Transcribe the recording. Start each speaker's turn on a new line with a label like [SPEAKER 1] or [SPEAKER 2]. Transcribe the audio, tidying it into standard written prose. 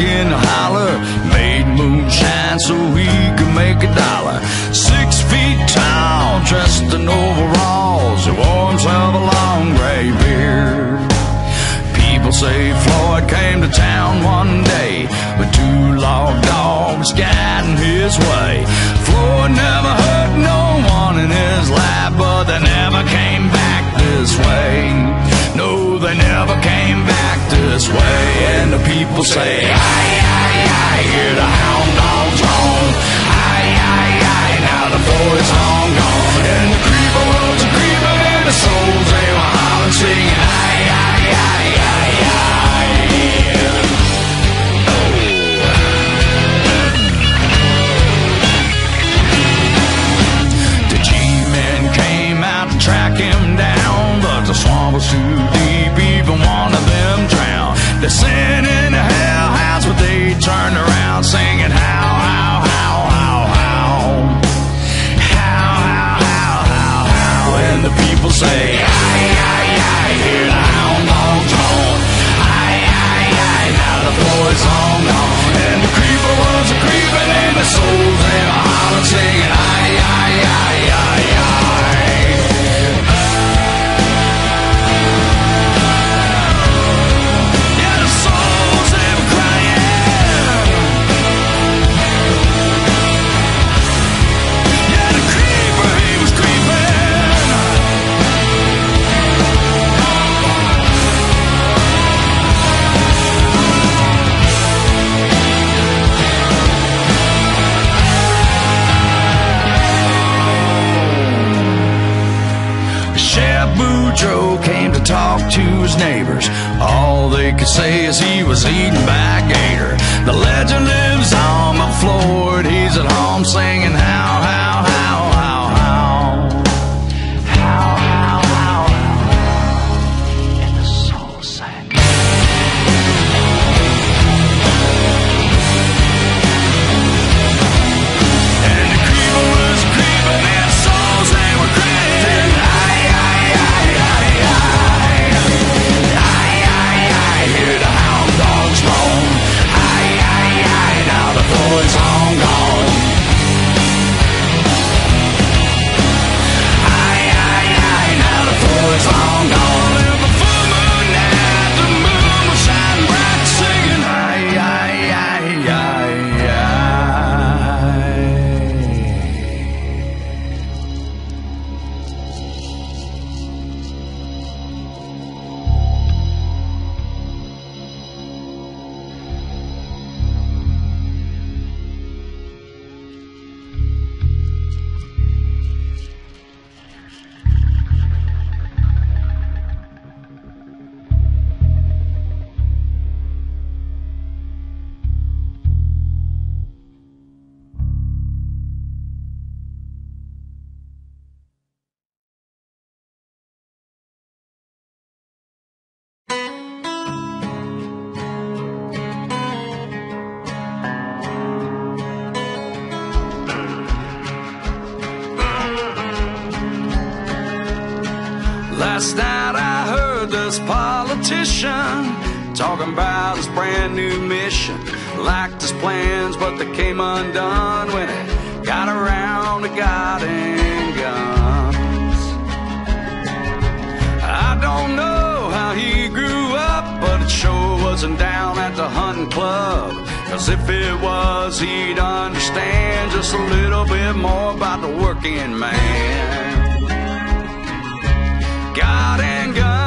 [SPEAKER 1] in the holler, made moonshine so he could make $1. 6 feet tall, dressed in overalls, he wore himself a long gray beard. People say Floyd came to town one day with 2 log dogs guiding his way. Floyd never hurt no one in his life, but they never came back this way. No, they never came back this way. And the people say, aye, aye, aye, hear the hound dogs home. Aye, aye, aye, now the Floyd's long gone. And the creeper was a creeper and the souls, they were hollering, singing, aye, aye, aye, aye, aye. The G-men came out to track him down, but the swamp was too deep, even one of them drowned. They sent in the hell house, but they turned around singing, how, how, how, how, how. How, how, how, how, how. And the people say, aye, aye, aye, hear the hound dogs home. Aye, aye, aye, now the Floyd's long gone. And the creeper was a creeping and the souls, they were hollering, singing, aye, aye, aye, aye, aye. Came to talk to his neighbors. All they could say is he was eaten by a gator. The legend lives on, but Floyd, he's at home singing how, how, how, how, how. How, how, how, how. And the soul sang. And the creeper was creeping and the souls, they were creeping. Aye, aye, aye, aye, aye. Aye, aye, aye, hear the hound dogs moan. Aye, aye, aye, now the Floyd's long gone. Aye, aye, aye, now the Floyd's long gone. And the full moon night, the moon was shining bright, singing aye, aye, aye, aye, aye. Last night I heard this politician talking about his brand new mission. Liked his plans, but they came undone when it got around to God and guns. I don't know how he grew up, but it sure wasn't down at the hunting club. 'Cause if it was, he'd understand just a little bit more about the working man. God and gun.